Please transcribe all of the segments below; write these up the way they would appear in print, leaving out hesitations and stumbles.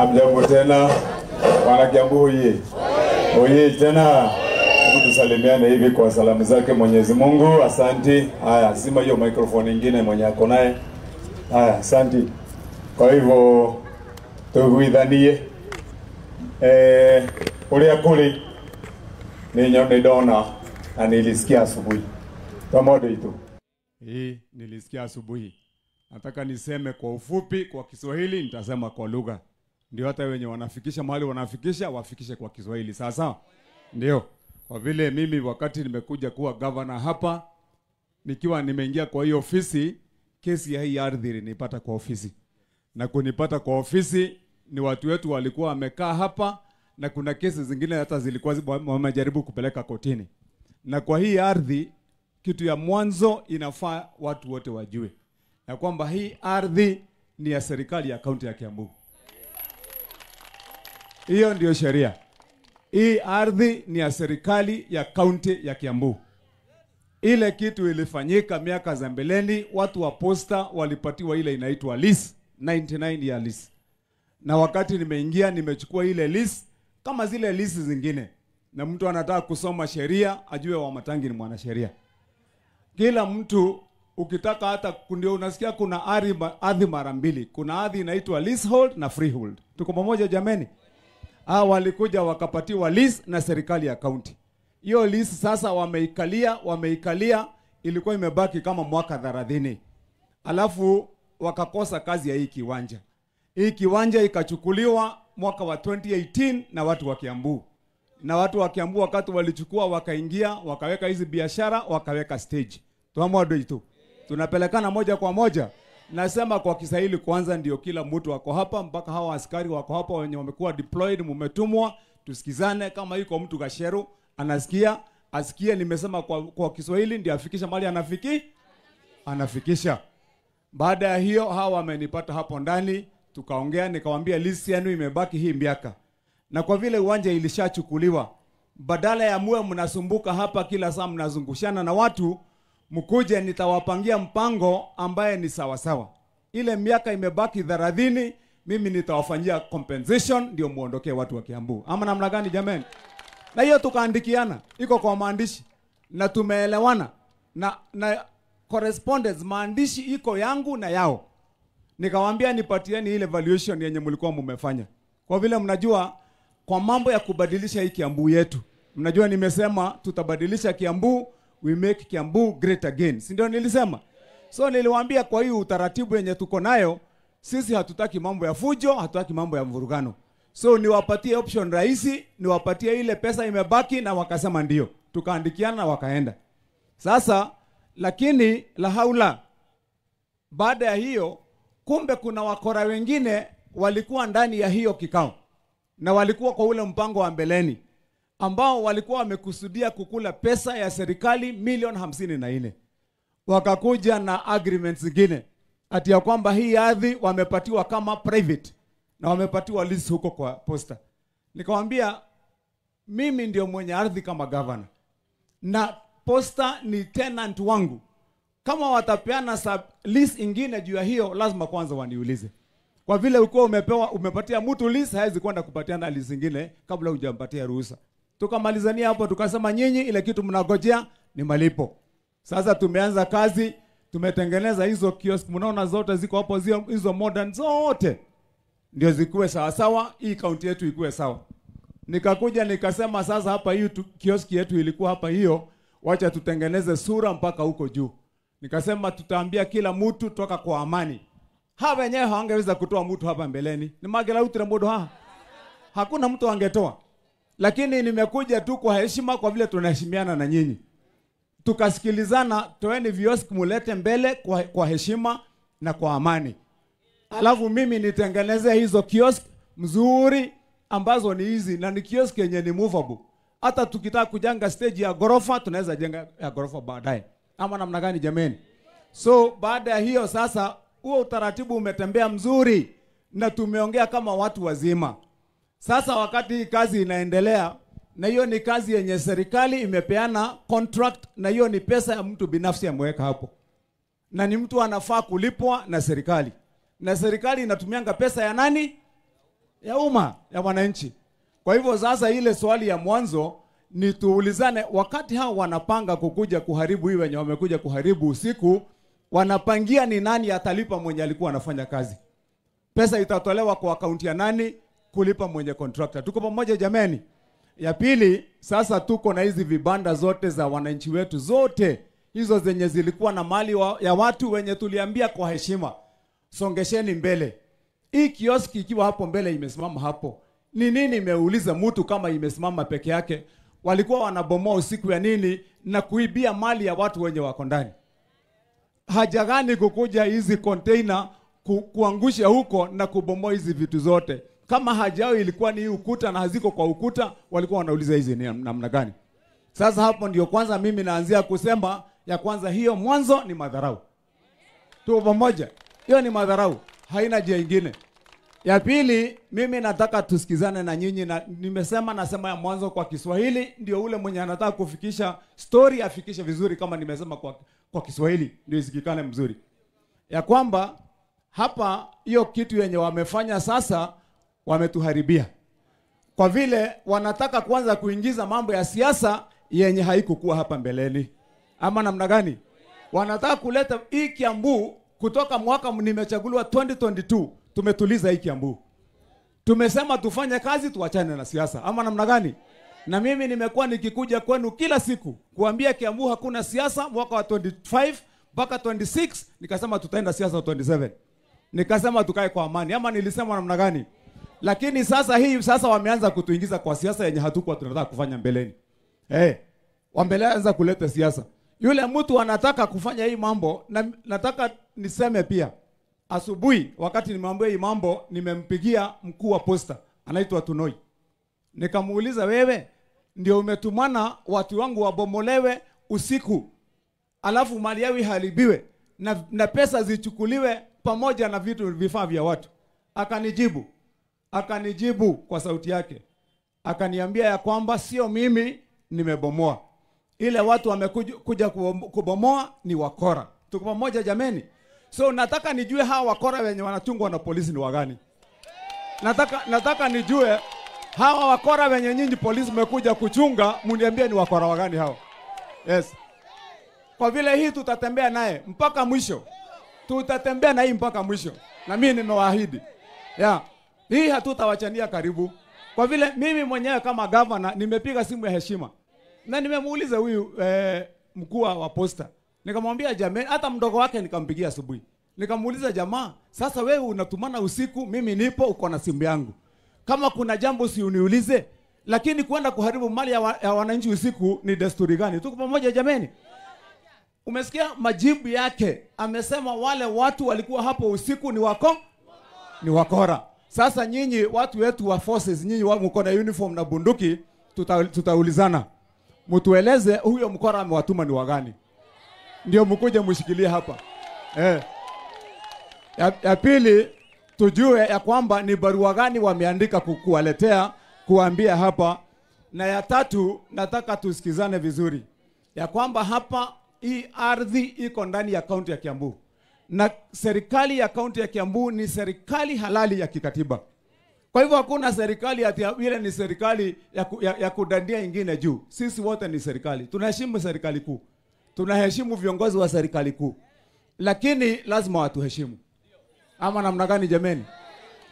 Hamjambo tena wana Kiambu oye tena tusalimiane hivi kwa salamu zake Mwenyezi Mungu. Asante. Haya, sima hiyo microphone nyingine mwenye ako naye. Haya, asante. Kwa hivyo tuguithanie ulia kuli ni dona na nilisikia asubuhi. Pamoja itu. Nilisikia asubuhi. Nataka niseme kwa ufupi kwa Kiswahili, nitasema kwa lugha. Ndio hata wenye wanafikisha mahali wanafikisha wafikishe kwa Kiswahili. Sasa ndio kwa vile mimi wakati nimekuja kuwa governor hapa, nikiwa nimeingia kwa hiyo ofisi, kesi ya hii ardhi nilipata kwa ofisi. Na kunipata kwa ofisi ni watu wetu walikuwa wamekaa hapa, na kuna kesi zingine hata zilikuwa wamejaribu kupeleka kotini. Na kwa hii ardhi kitu ya mwanzo inafaa watu wote wajue na kwamba hii ardhi ni ya serikali ya kaunti ya Kiambu. Hiyo ndio sheria. Hii ardhi ni ya serikali ya kaunti ya Kiambu. Ile kitu ilifanyika miaka za mbeleni, watu wa posta walipatiwa ile inaitwa lease, 99 year lease. Na wakati nimeingia nimechukua ile lease kama zile lease zingine. Na mtu anataka kusoma sheria ajue Wamatangi ni mwanasheria. Kila mtu ukitaka hata ndio unasikia kuna ardhi mara mbili. Kuna ardhi inaitwa leasehold na freehold. Tuko pamoja jameni? Walikuja wakapatiwa lease na serikali ya county. Hiyo lease sasa wameikalia ilikuwa imebaki kama mwaka 30. Alafu wakakosa kazi ya hii kiwanja. Hii kiwanja ikachukuliwa mwaka wa 2018 na watu wa Kiambu. Na watu wa Kiambu wakati walichukua wakaingia, wakaweka hizi biashara, wakaweka stage. Tuamwado itu. Tunapelekana moja kwa moja. Nasema kwa Kiswahili kwanza ndio kila mtu wako hapa, mpaka hawa askari wako hapa wenye wamekuwa deployed, mumetumwa, tusikizane kama yuko mtu Gasheru anasikia, asikie nimesema kwa Kiswahili ndio afikisha mali anafikisha. Baada ya hiyo hawa wamenipata hapo ndani, tukaongea nikamwambia list yenu imebaki hii miaka. Na kwa vile uwanja ilishachukuliwa, badala ya muwe mnasumbuka hapa kila saa mnazungushana na watu, mkuje nitawapangia mpango ambaye ni sawa sawa. Ile miaka imebaki 30, mimi nitawafanyia compensation ndio muondokee watu wa Kiambu. Ama namna gani jameni? Na hiyo tukaandikiana, iko kwa maandishi na tumeelewana na correspondence maandishi iko yangu na yao. Nikawaambia nipatieni ile valuation yenye mlikuwa mmefanya. Kwa vile mnajua kwa mambo ya kubadilisha hii Kiambu yetu. Mnajua nimesema tutabadilisha Kiambu, we make Kiambu great again. Si ndio nilisema? So niliwaambia kwa hiyo utaratibu yenye tuko nayo, sisi hatutaki mambo ya fujo, hatutaki mambo ya mvurugano. So niwapatie option rahisi, niwapatie ile pesa imebaki, na wakasema ndio. Tukaandikiana wakaenda. Sasa lakini la haula, baada ya hiyo kumbe kuna wakora wengine walikuwa ndani ya hiyo kikao. Na walikuwa kwa ule mpango wa mbeleni, ambao walikuwa wamekusudia kukula pesa ya serikali milioni 54. Wakakuja na agreements zingine ati ya kwamba hii ardhi wamepatiwa kama private na wamepatiwa lease huko kwa posta. Nikamwambia mimi ndio mwenye ardhi kama governor na posta ni tenant wangu. Kama watapeana lease ingine juu ya hiyo, lazima kwanza waniulize. Kwa vile umepatia mtu lease, haiwezi kwenda kupatiana lease ingine kabla hujampatia ruhusa. Tukamalizania hapo, tukasema nyinyi ile kitu mnagojea ni malipo. Sasa tumeanza kazi, tumetengeneza hizo kiosk, mnaona zote ziko hapo, hizo modern zote ndio zikuwe sawa sawa, hii kaunti yetu ikuwe sawa. Nikakuja nikasema sasa hapa hii kioski yetu ilikuwa hapa hiyo, wacha tutengeneze sura mpaka huko juu. Nikasema tutaambia kila mtu toka kwa amani. Hawa wenyewe hawangeweza kutoa mtu hapa mbeleni. Ni magela utira modo hakuna mtu angetoa. Lakini nimekuja tu kwa heshima, kwa vile tunaheshimiana na nyinyi. Tukasikilizana, toeni viosk mulete mbele kwa heshima na kwa amani. Alafu mimi nitengeneze hizo kiosk mzuri ambazo ni hizi, na ni kiosk yenye ni movable. Hata tukitaka kujenga stage ya gorofa, tunaweza jenga ya gorofa baadaye. Ama namna gani jameni? So baada ya hiyo sasa huo utaratibu umetembea mzuri na tumeongea kama watu wazima. Sasa wakati hii kazi inaendelea, na hiyo ni kazi yenye serikali imepeana contract, na hiyo ni pesa ya mtu binafsi ameweka hapo. Na ni mtu anafaa kulipwa na serikali. Na serikali inatumianga pesa ya nani? ya umma ya wananchi. Kwa hivyo sasa ile swali ya mwanzo ni tuulizane, wakati hao wanapanga kukuja kuharibu hii wenye wamekuja kuharibu usiku, wanapangia ni nani atalipa mwenye alikuwa anafanya kazi. Pesa itatolewa kwa akaunti ya nani kulipa mwenye contractor. Tuko pamoja jameni? Ya pili, sasa tuko na hizi vibanda zote za wananchi wetu zote, hizo zenye zilikuwa na mali ya watu wenye tuliambia kwa heshima, songesheni mbele. Hii kioski ikiwa hapo mbele imesimama hapo, ni nini imeuliza mtu kama imesimama peke yake? Walikuwa wanabomoa usiku ya nini na kuibia mali ya watu wenye wako ndani? Haja gani kukuja hizi container kuangusha huko na kubomoa hizi vitu zote? Kama haja yao ilikuwa ni ukuta na haziko kwa ukuta, walikuwa wanauliza hizi ni namna gani? Sasa hapo ndio kwanza mimi naanzia kusema ya kwanza, hiyo mwanzo ni madharau. Tuko pamoja? Hiyo ni madharau, haina njia nyingine. Ya pili, mimi nataka tusikizane na nyinyi, na nasema ya mwanzo kwa Kiswahili, ndio ule mwenye anataka kufikisha story afikishe vizuri, kama nimesema kwa Kiswahili ndio isikikane mzuri. Ya kwamba hapa hiyo kitu yenye wamefanya sasa wametuharibia. Kwa vile wanataka kwanza kuingiza mambo ya siasa yenye haikukuwa hapa mbeleni. Ama namna gani? Wanataka kuleta hii Kiambu kutoka mwaka nimechaguliwa 2022, tumetuliza hii Kiambu. Tumesema tufanye kazi, tuachane na siasa. Ama namna gani? Na mimi nimekuwa nikikuja kwenu kila siku kuambia Kiambu hakuna siasa mwaka wa 25 mpaka 26, nikasema tutaenda siasa 27. Nikasema tukae kwa amani. Ama nilisema namna gani? Lakini sasa wameanza kutuingiza kwa siasa yenye hatukuwa tunataka kufanya mbeleni. Wameanza kuleta siasa. Yule mtu anataka kufanya hii mambo, na nataka niseme pia, asubuhi wakati nimwambia hii mambo, nimempigia mkuu wa posta anaitwa Tunoi. Nikamuuliza, wewe ndio umetumana watu wangu wabomolewe usiku, alafu mali yao iharibiwe na pesa zichukuliwe pamoja na vifaa vya watu? Akanijibu kwa sauti yake, akaniambia ya kwamba sio mimi nimebomoa, ile watu wamekuja kubomoa ni wakora. Tuko pamoja jameni? So nataka nijue hawa wakora wenye wanachungwa na polisi ni wagani. Nataka nijue hawa wakora wenye nyinyi polisi mmekuja kuchunga, muniambie ni wakora wagani hao. Yes. Kwa vile hii tutatembea naye mpaka mwisho. Tutatembea na hii mpaka mwisho. Na mimi nimewaahidi. Hii hatutawachania karibu. Kwa vile mimi mwenyewe kama governor nimepiga simu ya heshima. Na nimemuuliza huyu mkuu wa posta. Nikamwambia jamani, hata mdogo wake nikampigia asubuhi. Nikamuuliza, jamaa, sasa wewe unatumana usiku, mimi nipo, uko na simu yangu. Kama kuna jambo si uniulize, lakini kwenda kuharibu mali ya wananchi usiku ni desturi gani? Tuko pamoja jamani? Umesikia majibu yake? Amesema wale watu walikuwa hapo usiku ni wakora. Sasa nyinyi watu wetu wa forces, nyinyi mko na uniform na bunduki, tutaulizana. Mtueleze huyo mkora amewatuma ni wagani, ndio mkuje mshikilie hapa. Ya pili, tujue ya kwamba ni barua gani wameandika kuwaletea kuambia hapa. Na ya tatu, nataka tusikizane vizuri ya kwamba hapa hii ardhi iko ndani ya kaunti ya Kiambu, na serikali ya kaunti ya Kiambu ni serikali halali ya kikatiba. Kwa hivyo hakuna serikali ile ni serikali ya kudandia ingine juu. Sisi wote ni serikali. Tunaheshimu serikali kuu. Tunaheshimu viongozi wa serikali kuu. Lakini lazima watuheshimu. Ama namna gani jameni?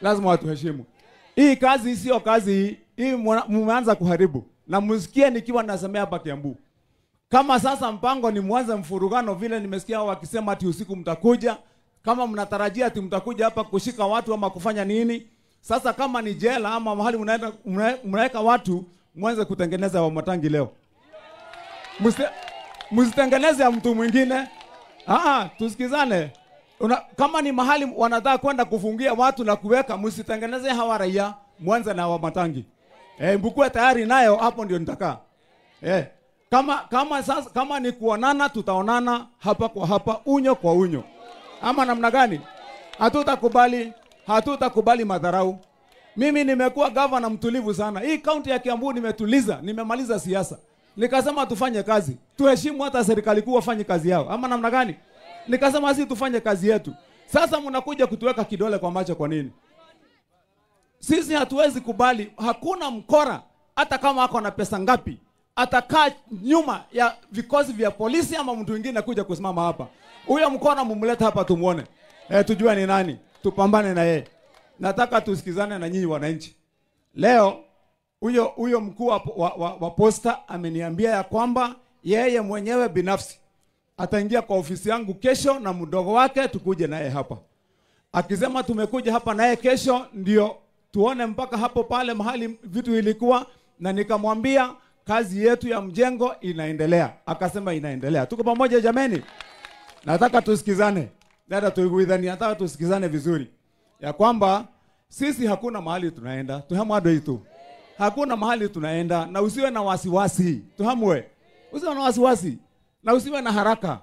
Lazima watuheshimu. Hii kazi sio kazi hii mmeanza kuharibu. Na msikie nikiwa nasemea hapa Kiambu. Kama sasa mpango ni mwanze mfurugano vile nimesikia wakisema ati usiku mtakuja, kama mnatarajia ati mtakuja hapa kushika watu ama kufanya nini? Sasa kama ni jela ama mahali mnaweka watu, mwanze kutengeneza wa matangi leo. Msitengeneze ya mtu mwingine. Tusikizane. Kama ni mahali wanataka kwenda kufungia watu na kuweka, msitengeneze hawa raia, mwanze na wa matangi. Mkue tayari nayo, hapo ndio nitakaa. Kama ni kuonana, tutaonana hapa kwa hapa, unyo kwa unyo. Ama namna gani? Hatutakubali madharau. Mimi nimekuwa governor mtulivu sana. Hii kaunti ya Kiambu nimetuliza, nimemaliza siasa. Nikasema tufanye kazi. Tuheshimu hata serikali kuu wafanye kazi yao. Ama namna gani? Nikasema sisi tufanye kazi yetu. Sasa mnakuja kutuweka kidole kwa macho kwa nini? Sisi hatuwezi kubali, hakuna mkora hata kama ako na pesa ngapi atakaa nyuma ya vikosi vya polisi ama mtu mwingine kuja kusimama hapa. Huyo mkora mumlete hapa tumuone. Tujue ni nani, tupambane na yeye. Nataka tusikizane na nyinyi wananchi. Leo huyo mkuu wa posta ameniambia ya kwamba yeye mwenyewe binafsi ataingia kwa ofisi yangu kesho na mdogo wake tukuje naye hapa. Akisema tumekuja hapa naye kesho ndio tuone mpaka hapo pale mahali vitu ilikuwa, na nikamwambia kazi yetu ya mjengo inaendelea. Akasema inaendelea. Tuko pamoja jameni? Nataka tusikizane. Nataka tusikizane vizuri. Ya kwamba sisi hakuna mahali tunaenda. Tuhamwado itu. Hakuna mahali tunaenda na usiwe na wasiwasi. Tuhamwe. Usiwe na wasiwasi na usiwe na haraka.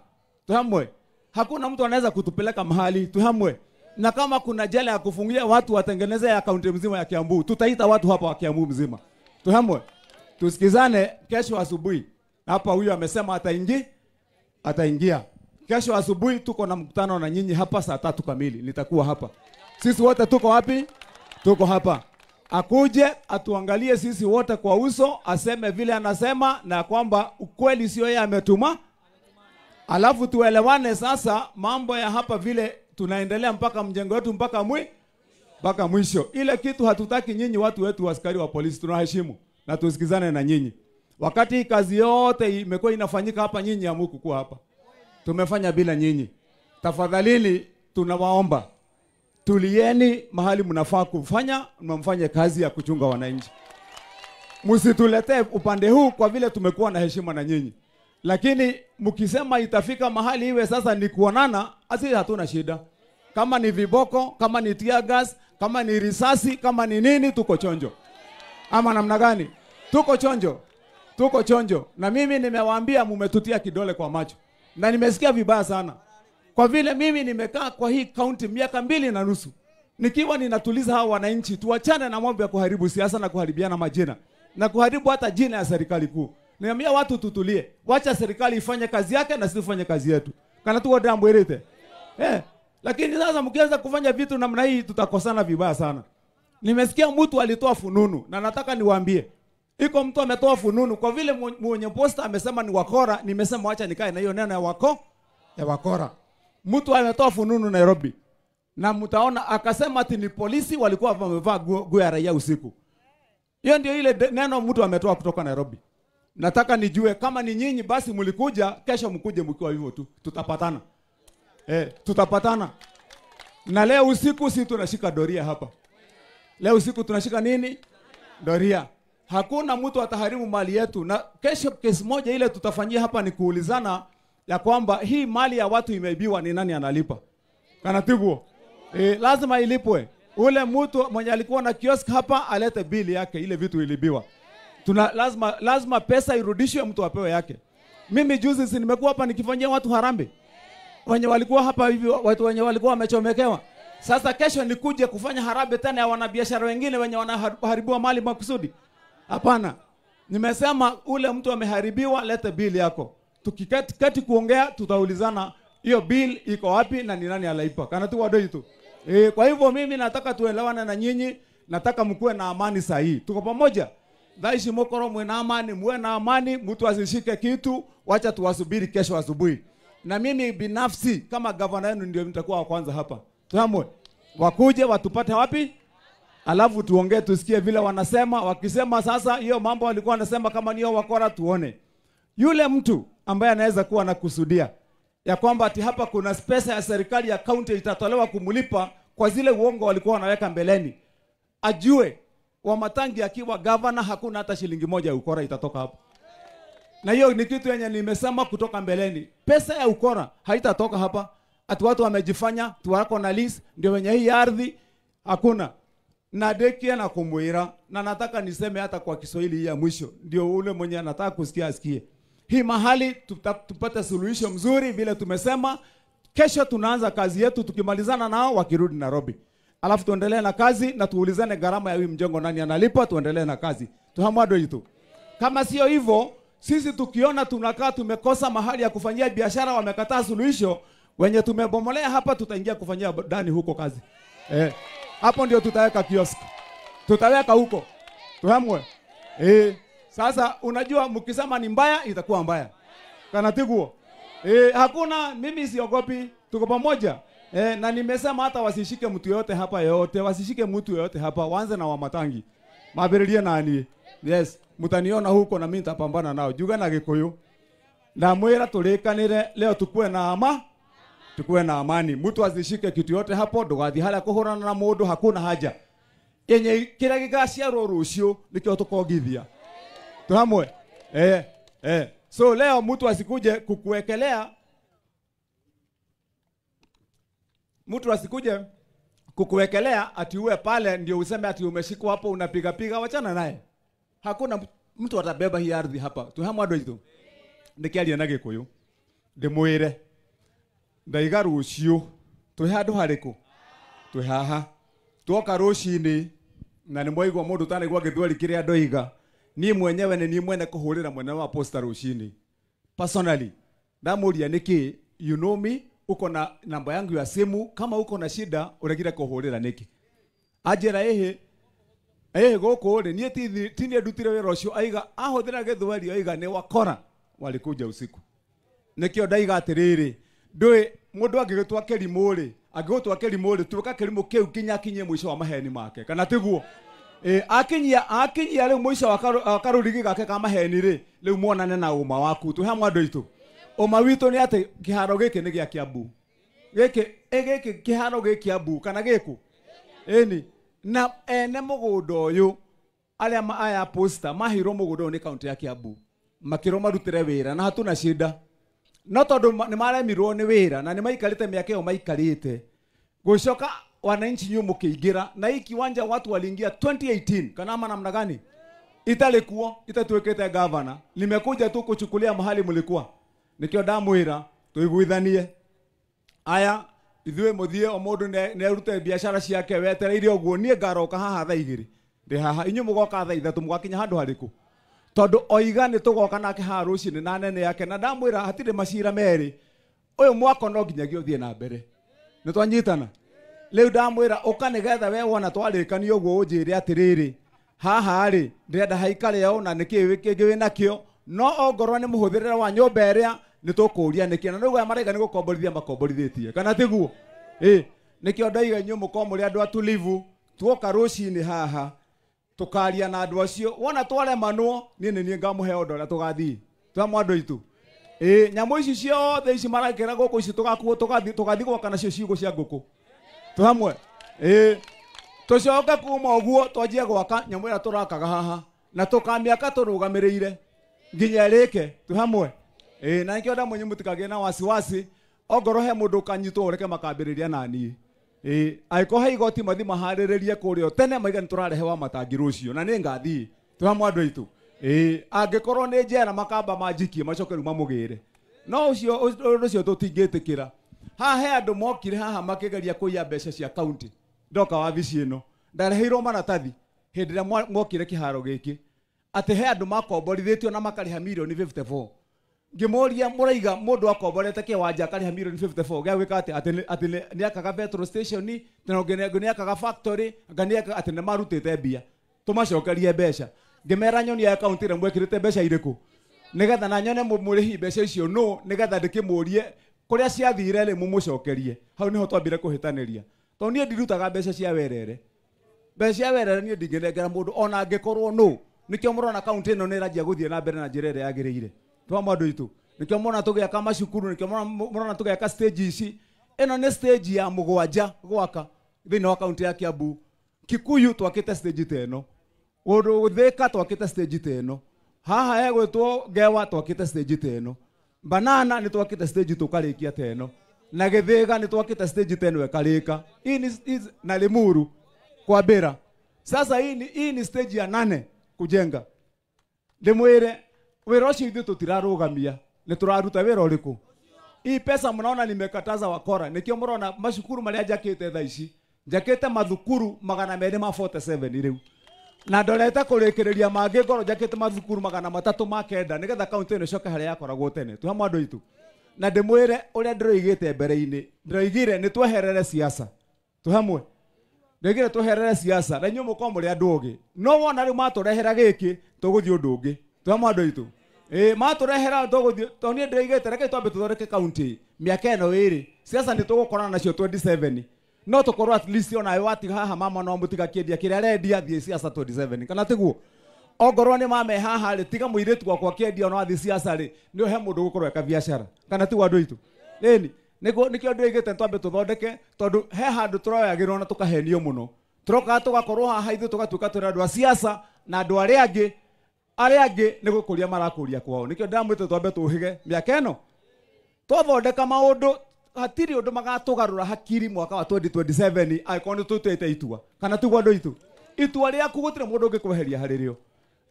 Tuhamwe. Hakuna mtu anaweza kutupeleka mahali. Tuhamwe. Na kama kuna jela ya kufungia watu watengeneze ya kaunti mzima ya Kiambu, tutaita watu hapa wa Kiambu mzima. Tuhamwe. Tusikizane kesho asubuhi. Hapa huyu amesema ataingia. Kesho asubuhi tuko na mkutano na nyinyi hapa saa 3 kamili. Nitakuwa hapa. Sisi wote tuko wapi? Tuko hapa. Akuje atuangalie sisi wote kwa uso, aseme vile anasema na kwamba ukweli sio yeye ametuma. Alafu tuelewane sasa mambo ya hapa vile tunaendelea mpaka mjengo wetu mpaka mwisho. Ile kitu hatutaki nyinyi watu wetu askari wa polisi, tunaheshimu na tusikizane na nyinyi. Wakati hii kazi yote imekuwa inafanyika hapa, nyinyi hamuku kuwa hapa. Tumefanya bila nyinyi. Tafadhalini tunawaomba, tulieni mahali mnafaa kufanya, mfanye kazi ya kuchunga wananchi. Msituletee upande huu kwa vile tumekuwa na heshima na nyinyi. Lakini mkisema itafika mahali iwe sasa ni kuonana, asili hatuna shida. Kama ni viboko, kama ni tear gas, kama ni risasi, kama ni nini, tuko chonjo. Ama namna gani? Tuko chonjo. Tuko chonjo. Na mimi nimewaambia mumetutia kidole kwa macho. Na nimesikia vibaya sana. Kwa vile mimi nimekaa kwa hii county miaka 2.5. Nikiwa ninatuliza hawa wananchi, tuachane na mambo ya kuharibu siasa na kuharibiana majina. Na kuharibu hata jina ya serikali kuu. Niambia watu tutulie. Wacha serikali ifanye kazi yake na sisi tufanye kazi yetu. Kana tu wadambu erete. Lakini sasa mkianza kufanya vitu namna hii tutakosana vibaya sana. Nimesikia mtu alitoa fununu na nataka niwaambie. Iko mtu ametoa fununu kwa vile mwenye posta amesema ni wakora, nimesema wacha nikae na hiyo neno ya wakora. Mtu ametoa fununu Nairobi. Na mtaona akasema ati ni polisi walikuwa wamevaa nguo ya raia usiku. Hiyo ndio ile neno mtu ametoa kutoka Nairobi. Nataka nijue kama ni nyinyi basi mlikuja, kesho mkuje mkiwa hivyo tu. Tutapatana. Tutapatana. Na leo usiku si tunashika doria hapa. Leo usiku tunashika nini? Doria. Hakuna mtu ataharimu mali yetu. Na kesho kesi moja ile tutafanyia hapa ni kuulizana ya kwamba hii mali ya watu imeibiwa ni nani analipa. Kanatiguo. Lazima ilipwe. Ule mtu mwenye alikuwa na kiosk hapa alete bili yake ile vitu ilibiwa. Lazima pesa irudishwe, mtu apewe yake. Mimi juzi nimekuwa hapa nikifanyia watu harambe. Wenye walikuwa hapa hivi, watu wenye walikuwa wamechomekewa. Sasa kesho nikuje kufanya harambe tena ya wanabiashara wengine wenye wanaharibiwa mali makusudi. Hapana. Nimesema ule mtu ameharibiwa, lete bili yako. Tukiketi kuongea tutaulizana hiyo bill iko wapi na ni nani alaipa. Kana tu wadoi tu. Kwa hivyo mimi nataka tuelewane na nyinyi, nataka mkuwe na amani sahihi. Tuko pamoja? Daishi mokoro mwe na amani, muwe na amani, mtu asishike kitu, wacha tuwasubiri kesho asubuhi. Na mimi binafsi kama gavana yenu ndio mtakuwa wa kwanza hapa. Tuamwe. Wakuje watupate wapi? Alafu tuongee tusikie vile wanasema. Wakisema sasa hiyo mambo walikuwa wanasema kama niyo wakora tuone. Yule mtu ambaye anaweza kuwa anakusudia ya kwamba ati hapa kuna pesa ya serikali ya county itatolewa kumulipa kwa zile uongo walikuwa wanaweka mbeleni. Ajue Wamatangi akiwa governor hakuna hata shilingi moja ya ukora itatoka hapo. Na hiyo ni kitu yenye nimesema kutoka mbeleni. Pesa ya ukora haitatoka hapa. Ati watu wamejifanya tuwako na list ndio wenye hii ardhi hakuna. Na dekia na kumwira na nataka niseme hata kwa Kiswahili hii ya mwisho ndio ule mwenye anataka kusikia asikie. Hii mahali tupate suluhisho mzuri vile tumesema. Kesho tunaanza kazi yetu tukimalizana nao wakirudi Nairobi. Alafu tuendelee na kazi na tuulizane gharama ya hii mjengo nani analipa, tuendelee na kazi. Tuhamwado hitu. Kama sio hivyo, sisi tukiona tunakaa tumekosa mahali ya kufanyia biashara, wamekataa suluhisho, wenye tumebomolea hapa tutaingia kufanyia ndani huko kazi. Hapo ndio tutaweka kiosk. Tutaweka huko. Tuhamwe. Sasa unajua mkisema ni mbaya itakuwa mbaya. Kana tiguo. Hakuna, mimi siogopi, tuko pamoja. Na nimesema hata wasishike mtu yote hapa yote, wasishike mtu yote hapa, waanze na Wamatangi. Mabiririe nani? Yes, mutaniona huko na mimi nitapambana nao. Juga na Gikuyu. Na mwera tulikanire leo tukue na amani. Mtu asishike kitu yote hapo, ndugathi haria kuhurana na mundu, hakuna haja. Yenye kira gigaciarwo rucio nikio tukogithia. Tuhamwe. So leo mtu asikuje kukuwekelea, mtu asikuje kukuwekelea ati uwe pale ndio useme ati umeshikwa hapo unapiga piga, wachana naye. Hakuna mtu atabeba hii ardhi hapa. Tuhamwe andu itu. Ndikiaria na Gikuyu. Ndimwire. Ndaiga rucio. Twi handu hariku. Twi haha. Tuoka rucini na nimwaigwa mundu tanaigwa githweri kiria ndoiga. Ni mwenyewe ni mwene kuhurira mwene wa posta rucini. Personally, ndamuria niki, you know me, uko na namba yangu ya simu, kama uko na shida uregire kuhurira niki. Ajera goko ri nie tini ndutire wira ucio aiga ahuthira githweri aiga ni wakora walikuja usiku. Nikio ndaiga atiriri, ndui mundu angigitwa Kerimu ri, angigitwa Kerimu ri, turuka Kerimu kiu kinye mwisho wa maheni make. Kana tiguo? Akinyia leo mwisho wa karurigi gake kama maheni ri, leo muonane na uma waku. Tuhamwe andu itu. Uma witu ni ati kiharo giki ni gia Kiambu. Giki kiharo giki Kiambu kana giku. Eni na ene mugundo uyu aria aya posta mahiro mugundo ni kaunti ya Kiambu. Makiro marutire wira na hatuna shida. No tondu ni maremirwo ni wira na ni maikarite miaka yo maikarite. Gushoka wananchi nyu mukiingira na hii kiwanja watu waliingia 2018 kana ama namna gani? Italikuwa itatuwekete governor. Nimekuja tu kuchukulia mahali mlikuwa. Nikio ndamwira tuiguithanie. Aya ithuĩ muthie o mundu ne rute biashara ciake wetereire oguo nie ngaroka haha thaa igiri. Ndi haha inyu mugoka thaa ithatu mugakinya handu hariku. Tondu oiga ni tugoka nake ha rucini na nene yake na ndamwira hatire macira meri. Uyu mwako no nginyagio uthie na mbere. Ni twanyitana. Leo ndamwira ukanigetha we wona twarikania oguo unjire atiriri. Haha ri ndirenda haikare yao na niki wiki wina kio no ongorwa ni muhuthirira wa nyumba iria ni tukuria niki na niguo maraiga ni gukomborithia makomborithitie kana tiguo nikio ndaiga inyu mukomuri andu atulivu tuoka rucini haha tukaria na andu acio wona twaremanwo nie ngamuhe ondo tugathii twa andu itu nyamu ici ciothe ici marakira guku ici tugakuo tugathi gwaka nacio ciugo cia nguku tuhamwe tucoke kuma uguo twanjie gwaka nyamu ira turakaga haha na tukamiaka turugamiriire nginya rike tuhamwe na nikio ndamunyi mutikagie na wasiwasi ongoro he mundu kanyitwo ureke makambiriria nani aiko he igoti mathi mahariririe kurio tene maiga niturarehe wa matangi rucio na ni ngathi tuhamwe andu itu angikorwo ni njera makamba manjikie macoke ru mamugire no ucio tutingitikira haha he andu mokire haha makigeria kuiya mbeca cia county ndoka wabici ino ndareheirwo maratathi hindi ria mwokire kiharo giki ati he andu makomborithitio na makariha milioni 54 ngimuria muraiga mundu akomborete kiwanja akariha milioni 54 gya gwika ati ni akaga petrol station ni akaga factory ngania ati ni marutite mbia tumacokerie mbeca ngimera nyoni ya account ire mwekirite mbeca iriku nigetha na nyone murihi mbeca icio no nigetha ndikimurie kuria ciathire ri mumucokerie hau niho twambire kuhitaniria to nie ndirutaga mbeca cia werere mbeca cia werere nie ndinginengera mundu ona angikorwo no nikio murona account ino ni ranjia guthie na mbere na njira ire yagiriire twa mandu itu nikio murona tugiaka macukuru nikio murona tugiaka stage ici ino ni stage ya mugwanja gwaka thini wa account ya Kiambu Kikuyu twakite stage teno Udu Thika twakite stage teno haha egwitwo Ngewa twakite stage teno Banana ni twakite stage tukarikia teno na Githiga ni twakite stage teno ekarika hii na Limuru kwa Bera sasa hii ni stage ya 8 kujenga ndimwire wira ucio ithu tutirarugamia ni turaruta wira uriku hii pesa mnaona nimekataza wakora nikio murona mashukuru maria njakite tha ici njakite mathukuru 247 riu na ndorete kurikireria mangi ngoro njakite mathukuru 309 nigetha kaunti ino coke haria yakoragwo tene tuhamwe andu itu na ndimwire uria ndiroigite mbere-ini ndiroigire ni tweherere siasa tuhamwe ndegire tuherere siasa na nyumo kwa muri andu ogi no wona ri maturehera giki tuguthi undu ungi twama andu itu maturehera tuguthi toni ndirigite reke twambe tuthoreke county miaka eno iri siasa ndi tugukorana nacio 27 no tukorwo at least ona wati haha mama no mutiga kiendia kiria rendia thie siasa 27 kana tiguo ogorwo ni mame haha ri tiga muiretu gwakwa kiendia no athi siasa ri ni he mundu gukorwo eka biashara kana tiguo andu itu eni nikio ndirigite twambe tuthondeke tondu he handu turoyagirwo na tukahenio muno turoka tugakorwo haha ithu tugatuika turi andu a siasa na andu aria angi ni gukuria marakuria kwao nikio ndamwite twambe tuhige miaka eno twathondeka maundu hatiri undu magatugarura hakiri mwaka wa 2027 aikoni tutete itua kana tiguo andu itu itua riaku gutire mundu ungikweheria haririo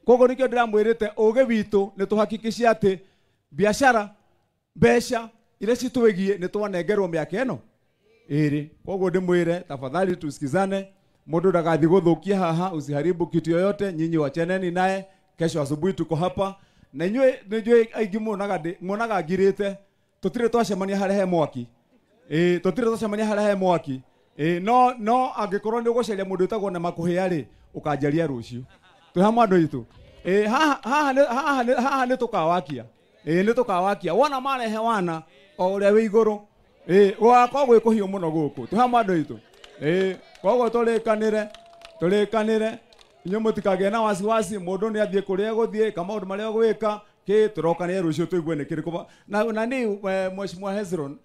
kogo nikio ndiramwirite uge witu ni tuhakikishia ati biashara besha ile situegie ni twanengerwo miaka eno iri kogo ndimwire tafadhali tusikizane mundu ndagathi guthukia haha usiharibu kitu yoyote nyinyi wacheneni naye kesho asubuhi tuko hapa na inywe aingi muonaga ngirite tutire twacemania harehe mwaki tutire twacemania harehe mwaki no angikorwo ni uguceria mundu utagwo na makuhia ri ukanjaria rucio twi hamwe andu itu haha ni tukawakia ni tukawakia wona marehe wana o uria wi iguru gwakwa gwikuhio muno guku twi hamwe andu itu koguo tulikanire inyo mutikage na wasiwasi mundu ni athie kuria guthie kama undu maria gwika ki turokane rucio tuigue ni kiriku na ni mheshimiwa Hezron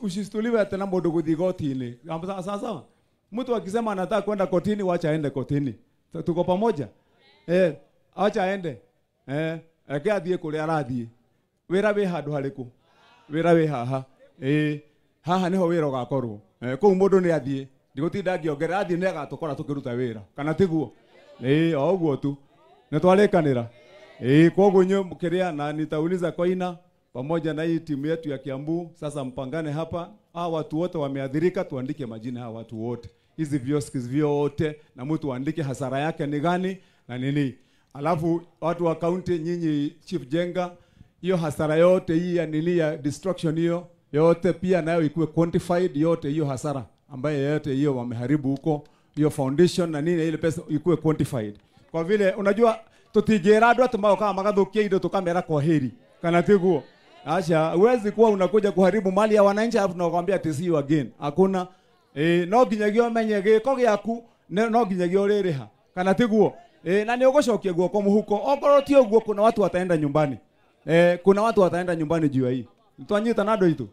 usistuliwe tena mundu guthie gotini sawa mtu akisema anataka kwenda kotini wacha aende kotini tuko pamoja acha aende ake athie kuria arathie wira wi handu hariku wira wi haha haha niho wira ugakorwo kou mundu ni athie ndigutinda ngiongerera athie ni agatukora tukiruta wira kana tiguo oguo tu nitwarikanira koguo nyo mkiria na nitauliza Koina pamoja na hii timu yetu ya Kiambu sasa mpangane hapa watu wote wameadhirika tuandike majina hawa watu wote hizi vioskis vyote na mtu aandike hasara yake ni gani na nini alafu watu wa county nyinyi Chief Jenga hiyo hasara yote hii ya nini ya destruction hiyo yote pia nayo ikuwe quantified yote hiyo hasara ambaye yote hiyo wameharibu huko hiyo foundation na nini ile pesa ikuwe quantified kwa vile unajua tutigera andu atumao kama magathukia indo tukamera kwa heri kana tiguo acha uwezi kuwa unakuja kuharibu mali ya wananchi alafu tunakwambia ati see you again hakuna no ginyagio menye giko giaku no ginyagio ririha kana tiguo na ni ugucokia guoko muhuko okorwo ti uguo kuna watu wataenda nyumbani kuna watu wataenda nyumbani juu hii twanyita nado itu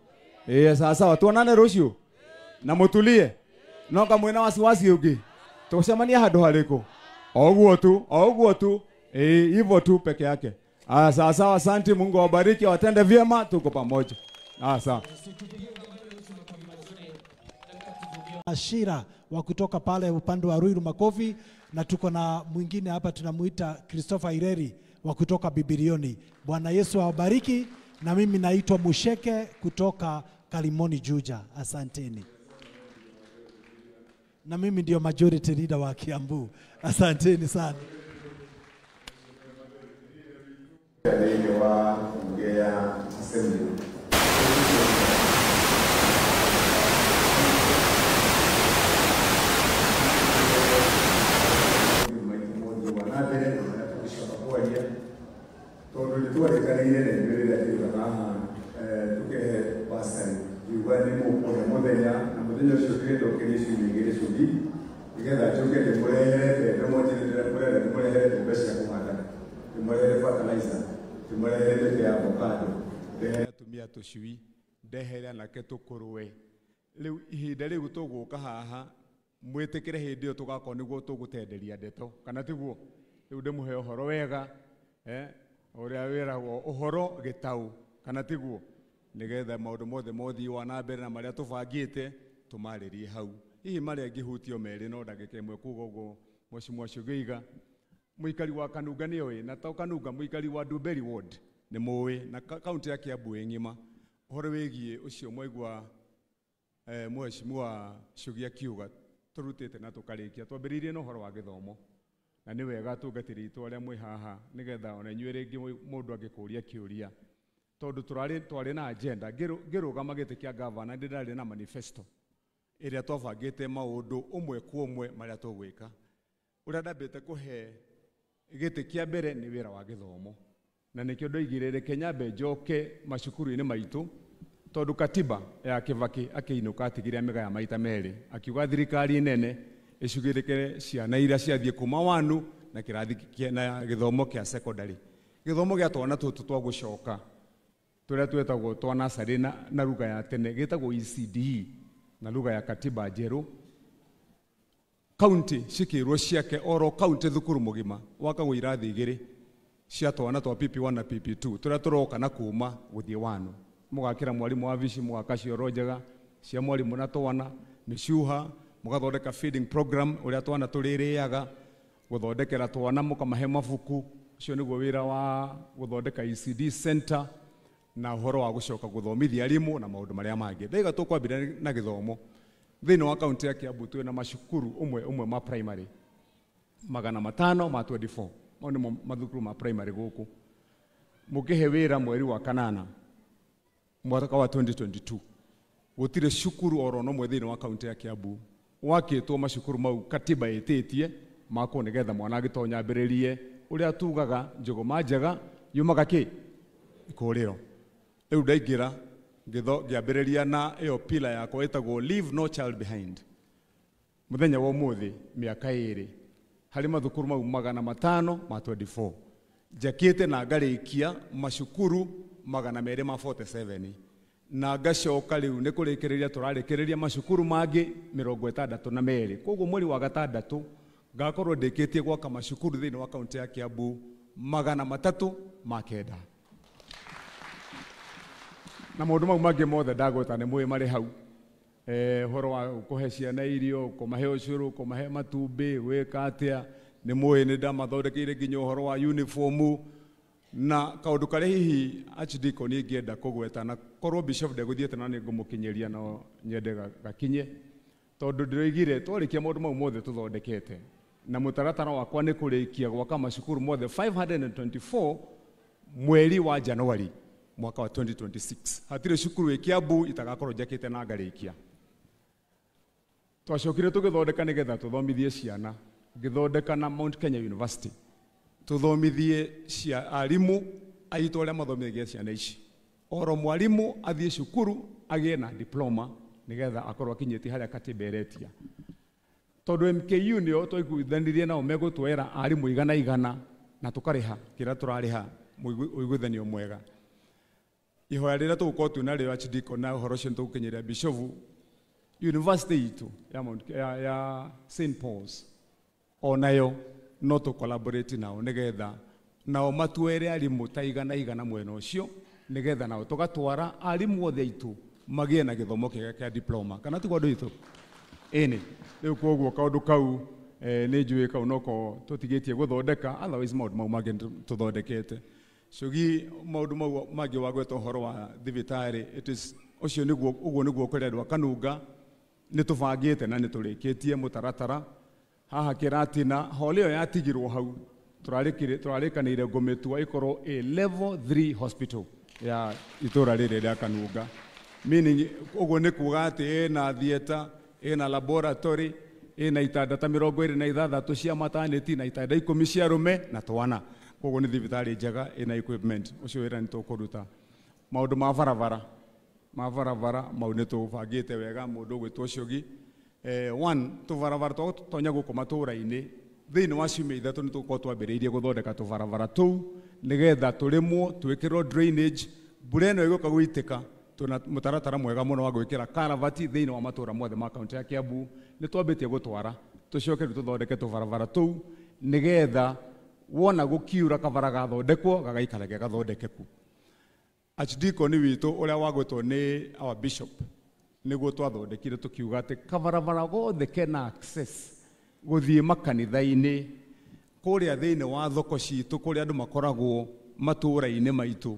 sasa tuonane rucio na mutulie no kamwe na wasiwasi ungi tucemania handu hariku oguo tu hivyo tu peke yake sawa asante Mungu awabariki watende vyema tuko pamoja sawa Ashira wa kutoka pale upande wa Ruiru makofi na tuko na mwingine hapa tunamuita Christopher Ireri wa kutoka Bibilioni. Bwana Yesu awabariki na mimi naitwa Musheke kutoka Kalimoni Juja. Asanteni. Na mimi ndio majority leader wa Kiambu. Asanteni sana. Wa Ongea Assembly. tumia tucui ndehere nake tukurwe riu ihinda riu tuguka haha mwitikire hindi iyo tugakwo niguo tugutenderia ndeto kana tiguo riu ndimuhe uhoro wega uria wiragwo uhoro gitau kana tiguo nigetha maundu mothe mothi wana mbere na maria tubangite tumaririe hau hihi maria ngihutio meri no ndagike imwe kuga uguo Mheshimiwa Shugiiga muikari wa Kanunga ni oe na to Kanunga muikari wa Dumberi ward ni muwe na kaunti ya Kiambu ngima uhoro wigie ucio mwaigua Mheshimiwa Shugia kiuga turutite na tukarikia twambiririe no horo wa githomo na ni wega tungatiri itu aria mwi haha nigetha ona inyuĩ ringi mundu angikuria kiuria tondu twari na agenda ngirugama giti kia governor ndindari na manifesto ĩrĩa twabangĩte maũndũ ũmwe kwa ũmwe marĩa tũgwĩka. Ũrĩa ndambĩte kũhe gĩtĩ kĩa mbere nĩ wĩra wa gĩthomo, na nĩkĩo ndoigĩrĩre nyambe njoke macukuru-inĩ maitũ, tondũ katiba ya Kibaki akĩinũka atigire mĩgaya maita merĩ, akiuga thirikari nene ĩcugĩrĩke ciana iria ciathiĩ kuma wanu na kĩrathi na gĩthomo kĩa secondary. Gĩthomo gĩa twana tũtũ twa gũcoka tũrĩa twetagwo twa nasarĩ na lugha ya tene gĩtagwo ECD na lugha ya katiba njerũ. County cikĩrwo ciake oro county thukuru mũgima wakagwo irathi igĩrĩ cia twana twa PP1 na PP2 tũrĩa tũroka na kuma gũthiĩ wanu. Mũgakĩra mwarimũ wa vici, mũgaka cioro njega cia mwarimũ na twana, mĩcuha, mũgathondeka feeding program ũrĩa twana tũrĩrĩaga, gũthondekera twana mũkamahe mabuku. Ũcio nĩguo wĩra wa gũthondeka ECD center na ũhoro wa gũcoka gũthomithia arimũ na maũndũ marĩa mangĩ. Thaiga tũkwambĩrĩria na gĩthomo thĩinĩ wa kaunti ya Kiambu twĩna macukuru ũmwe ma primary 524. Mau nĩmo mathukuru ma primary gũkũ. Mũkĩhe wĩra mweri wa kanana mwaka wa 2022 gũtirĩ cukuru oro no thĩinĩ wa kaunti ya Kiambu wakĩtwo macukuru mau katiba ĩtĩtie mako nĩgetha mwana agĩtonya ambĩrĩrie ũrĩa tugaga njũgũma njega yumaga kĩ kũrĩro. Rĩu ndaingĩra ngĩambĩrĩria na ĩyo pila yakwa ĩtagwo leave no child behind. Mũthenya wa ũmũthĩ mĩaka 2 harĩ mathukuru mau 524 njakĩte na ngarĩkia macukuru 247 na ngacoka rĩu nĩ kũrĩkĩrĩria tũrarĩkĩrĩria macukuru mangĩ 62. Koguo mweri wa gatandatũ ngakorwo ndĩkĩtie gwaka macukuru thĩinĩ wa kaunti ya Kiambu 309. Na maũndũ mau mangĩ mothe ndagweta nĩ mwĩ marĩ hau. Ũhoro wa kũhe ciana irio, kũmahe ũcũrũ, kũmahe matumbĩ, gwĩka atĩa nĩ mwĩ nĩ ndamathondekeire nginya ũhoro wa uniform. Na kaũndũ karĩa hihi Archdeacon ingĩenda kũgweta na korwo Bishop ndegũthiĩte na nĩ ngũmũkinyĩria no nyende gakinye, tondũ ndĩroigire twarĩkia maũndũ mau mothe tũthondekete na mũtaratara wakwa nĩ kũrĩkia gwaka macukuru mothe 524 mweri wa Januari mwaka wa 2026. Hatirĩ cukuru ĩ Kiambu itagakorwo njakĩte na ngarĩkia. Twacokire tũgĩthondeka nĩgetha tũthomithie ciana, ngĩthondeka na Mount Kenya University tũthomithie arimũ aitũ arĩa mathomithagia ciana ici. Oro mwarimũ athiĩ cukuru agĩe na diploma nĩgetha akorwo akinyĩtie harĩa katiba ĩretia. Tondũ MKU nĩo twaiguithanirie nao megũtwera arimũ 100 na tũkarĩha kĩrĩa tũrarĩha ũiguithanio mwega. Ihoya rĩrĩa tũgũkorwo twĩna rĩo Archdeacon na ũhoro ũcio tũgũkinyĩria Bishop, university itũ ya St. Paul's onayo no to collaborate nao nĩgetha nao matuere arimũ ta 100 mwena ũcio nĩgetha nao tũgatwara arimũ othe aitũ magĩe na gĩthomo kĩega kĩa diploma. Kana tiguo andũ aitũ ĩnĩ rĩu koguo kaũndũ kau nĩ njũĩ kau noko tũtigĩtie gũthondeka, otherwise maũndũ mau mangĩ tũthondekete. Cogi maũndũ mau mangĩ wagweta ũhoro wa thibitarĩ ũcio nĩguo kũrĩa andũ a Kanunga nĩ tũbangĩte na nĩ tũrĩkĩtie mũtaratara. Haha Kĩratina hall ĩyo yatigirwo hau tũrarĩkanĩire ngũmĩtua ĩkorwo a level 3 hospital ya itũra rĩrĩ rĩa Kanunga. Meaning ũguo nĩ kuuga atĩ ĩna theater, ĩna laboratory, ĩna itanda 26 cia maternity na itanda 10 cia arũme na twana. Koguo nĩ thibitarĩ njega ĩna equipment. Ũcio wĩra nĩ tũkũruta. Maũndũ ma barabara mau nĩ tũbangĩte wega mũndũ ũgwĩtwo Ũciogi. Tũbarabara tũtonya gũkũ matũũra-inĩ thĩinĩ wa ciumia 3 nĩ tũkorwo twambĩrĩirie gũthondeka tũbarabara tũu nĩgetha tũrĩmwo twĩkĩrwo drainage. Mbura ĩno ĩgũka gũitĩka tuna mũtaratara mwega mũno wa gwĩkĩra karavati thĩinĩ wa matũũra mothe ma kaunti ya Kiambu. Nĩ twambĩtie gũtwara tũcoke tũthondeke tũbarabara tũu nĩgetha wona gũkiura kabara gathondekwo gagaikara gathondekeku. Archdeacon witũ ũrĩa wagwetwo nĩ our bishop nĩguo twathondekire tũkiuga atĩ kabarabara gothe kena access gũthiĩ makanitha-inĩ kũrĩa thĩinĩ wa thoko citũ kũrĩa andũ makoragwo matũũra-inĩ maitũ.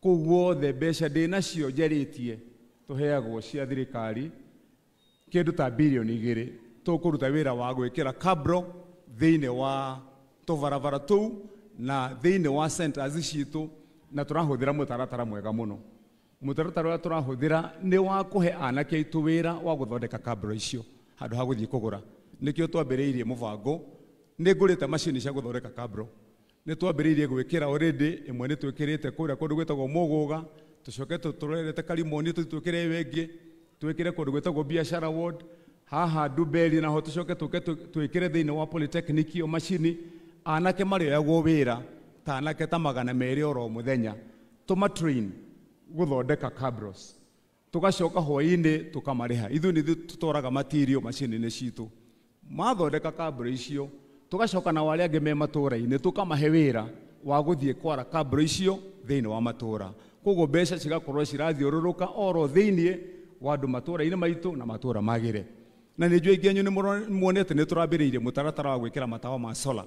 Kũu guothe mbeca ndĩnacio njarĩtie tũheagwo cia thirikari kĩndũ ta bilioni 2 tũkũruta wĩra wa gwĩkĩra kabro thĩinĩ wa tũbarabara tũu na thĩinĩ wa centers citũ na tũrahũthĩra mũtaratara mwega mũno. mutaratara wa turahuthira ni wa kuhe anake aitu wira wa guthondeka kabro icio handu ha guthii kugura nikio twambiriirie mubango ni ngurite machine cia guthondeka kabro ni twambiriirie gwikira already imwe ni twikirite kuria kundu gwetagwo Muguga tucoke turerete Karimoni twikire wengi twikire kundu gwetagwo Biashara Ward haha Dubeli naho tucoke twikire thiini wa Polytechnic iyo machine anake marioyagwo wira ta anake ta 200 oro muthenya tuma train guthondeka cabros tugacoka hwaini tukamariha ithu ni tutoraga material machine-ini citu mathondeka cabro icio tugacoka na wale ange me matura-ini tukamahe wira wa guthie kwara cabro icio thiini wa matura koguo mbeca cigakorwo cirathiururuka oro thiini wa andu matura-ini maitu na matura magire na ni njui ingi ni muonete ni turambiriirie mutaratara wa gwikira matawa ma solar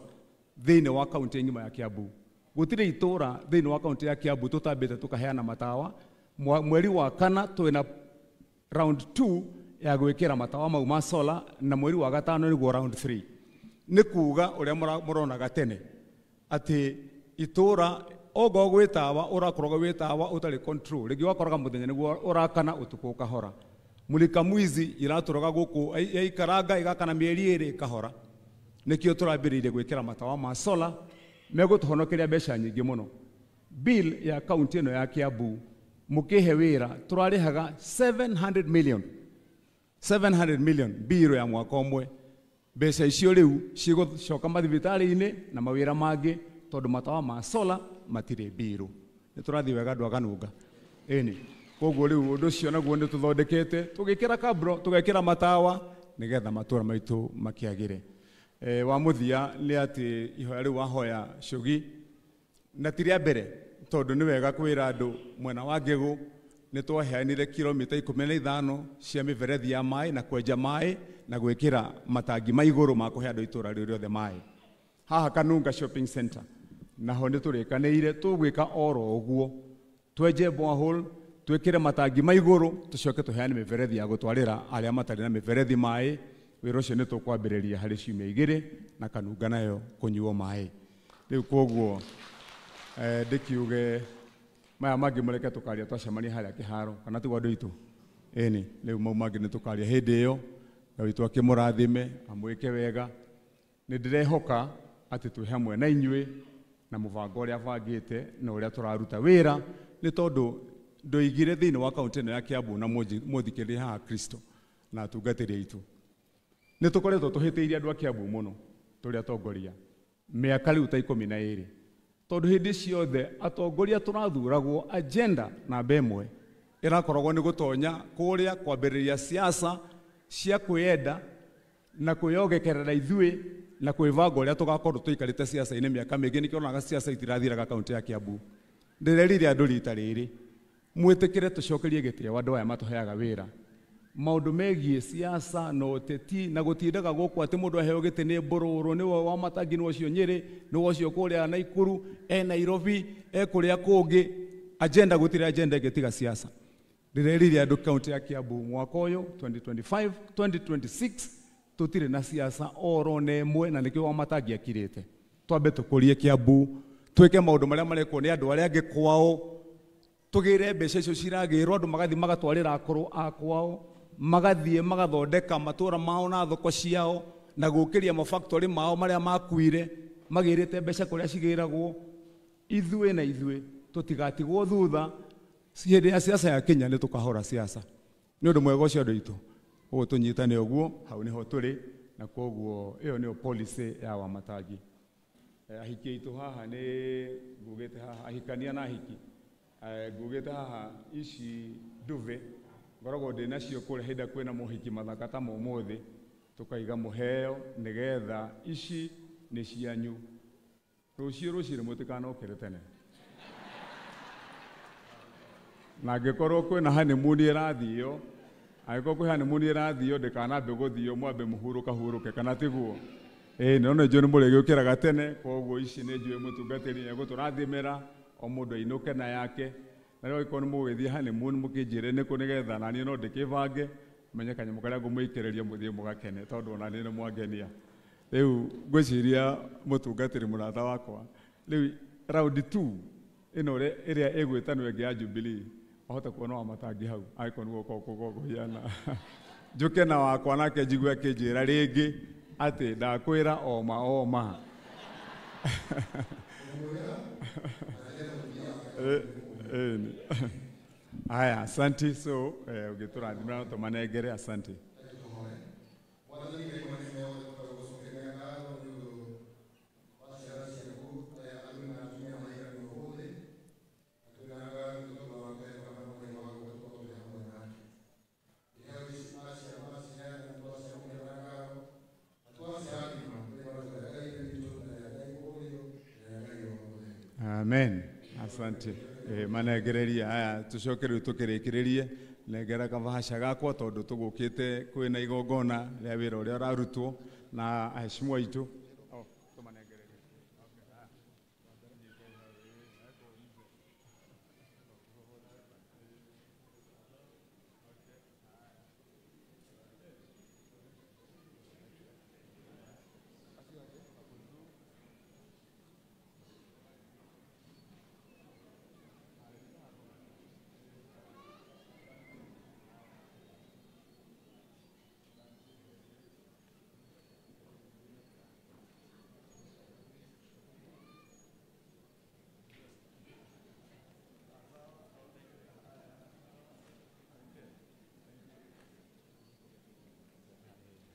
thiini wa kaunti ngima ya Kiambu gutire itura thiini wa kaunti ya Kiambu tutambite tukaheana matawa mweri wa kana twina round 2 ya gwikira matawa mau ma solar na mweri wa gatano ni round 3 ni kuga uria murona gatene ati itura ogo gwitawa urakoroga witawa utari control rigi wakoroga muthenya niguo urakana utuku ukahora mulika mwizi iraturoga guku ikaranga igakana mieri iri kahora nikio turambiriire gwikira matawa ma solar megutuhonokeria mbeca nyingi muno bill ya kaunti ino ya Kiambu mukihe wira turarihaga 700 million bill ya mwaka umwe mbeca icio riu cigucoka mathibitari-ini na mawira mangi tondu matawa ma solar matire bill ni turathi wega ndwaganunga eni koguo riu undu cio naguo ni tuthondekete tugikira kabro tugekira matawa nigetha matura maitu makiagire wa muthia ni ati ihoya riu wahoya Shugi na tiria mbere tondu ni wega kwira andu mwena wa Ngegu ni twaheanire kilomita 15 cia miberethi ya mai na kwenja mai na gwikira matangi ma iguru ma kuhe andu itura riu riothe mai haha Kanunga shopping center naho ni turikaniire tugwika oro uguo twenje borehole twikire matangi ma iguru tucoke tuheane miberethi ya gutwarira aria matari na miberethi mai wira ucio ni tukwambiriria hari ciumia igiri na Kanunga nayo kunyuo mai riu koguo ndikiuge maya mangi mureke tukaria twacemania haria kiharo kana tu andu itu eni riu mau mangi ni tukaria hindi iyo na witu akimurathime amwike wega ni ndirehoka ati twi hamwe na inyui na mubango uria bangite na uria turaruta wira ni tondu ndoigire thiini wa kaunti ino ya Kiambu na muthikiririe haha Kristo na atungatiria itu ni tukoretwo tuhitiirie andu a Kiambu muno turi atongoria miaka riu ta 12 tondu hindi ciothe atongoria turathuragwo agenda na bemwe irakoragwo ni gutonya kuria kwambiriria siasa cia kwenda na kuyogekerera ithui na kwivanga uria tugakorwo tuikarite siasa-ini miaka mingi nikionaga siasa itirathiraga kaunti ya Kiambu ndirerire andu rita riri mwitikire tucokerie gitio andu aya matuheaga wira maundu megie siasa no teti na gutindaga guku ati mundu aheo giti ni Mbururu ni wa matangi ni ucio Nyeri ni ucio kuria Naikuru Nairobi kuria kungi agenda gutira agenda igitiga siasa ndirerire andu kaunti ya Kiambu mwaka uyu 2025 2026 tutire na siasa oro nemwe na nikio wa matangi akirite twambe tukurie Kiambu twike maundu maria marekwo ni andu aria angi kwao tugire mbeca icio ciragirwo andu magathi magatwarira akuru akwao magathie magathondeka matura mao na thoko ciao na gukiria mafactory mao maria makuire magirite mbeca kuria cigiragwo ithui na ithui tutigatigwo thutha hindi ya siasa ya Kenya ni tukahora siasa ni undu mwega ucio andu itu uguo tunyitane uguo hau niho turi na koguo iyo ni policy ya wa matangi ahiki itu haha ni ngugite haha ahikania na ahiki ngugite haha ici nduve ngoragwo ndi nacio kuria hinda kwina muhiki mathaka ta momuthi tukaiga muheo nigetha ici ni cianyu rucio mutikana tene na ngikorwo kwina honeymoon irathio agiko kwi honeymoon irathio ndikanambe guthio mwambe muhuruke kana tiguo none njui ni muregi ukiraga tene koguo ici ni njui mutungatiri ni guturathimira o mundu ainuke na yake na riu iko ni mugithie honeymoon mukinjire ni ku nigetha nani no ndikibange menye kanyamu karia ngumuikiriria muthie mugakene tondu nani ni mwangenia riu ngwiciria mutungatiri murata wakwa riu round 2 ino iria igwitanwo ingi ya Jubilee ahota kuona wa matangi hau aiko nuo koko hiana njuke na wakwa nake njigua kinjira ringi ati ndakwira oma Aya, asante. So ugiturathimira no tumanengere. Asante. Amen. Asante. Manegereria aya tucokere tukirikirerie negera kavahasha gakwa tondu tugukite kwina igongona ria wira uria urarutwo na aheshimiwa itu.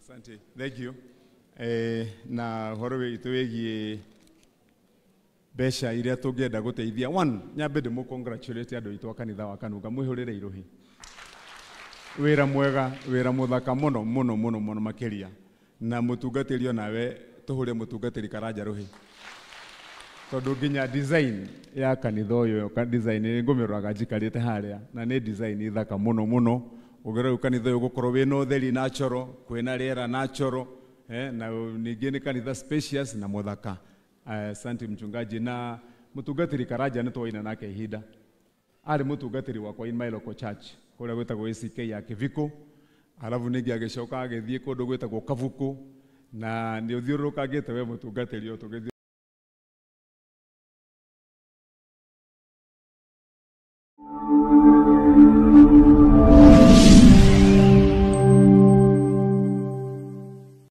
Asante. Thank you. Na horo witu wigie besha iria tungenda guteithia. One, nyambe ndimo congratulate andu itu kanitha wa Kanunga mwihurire iruhi. Wira mwega, wira muthaka muno makiria. Na mutungatiri nawe tuhure mutungatiri Karanja ruhi. Tondu nginya design ya kanitha uyu design ni ngumirwaga njikarite haria na ni design ithaka muno. Ugera ukanitha ugukorwo wina utheri natural, kwina riera natural, na ningi ni kanitha spacious na muthaka. Asante mchungaji. Na mutungatiri Karanja ni twaina nake ihinda. Ari mutungatiri wakwa in my local church kuria gwetagwo ACK ya Kiviko. Alafu ningi agicoka agithie kundu gwetagwo Kavuku na ni uthiurukagite we mutungatiri utugithi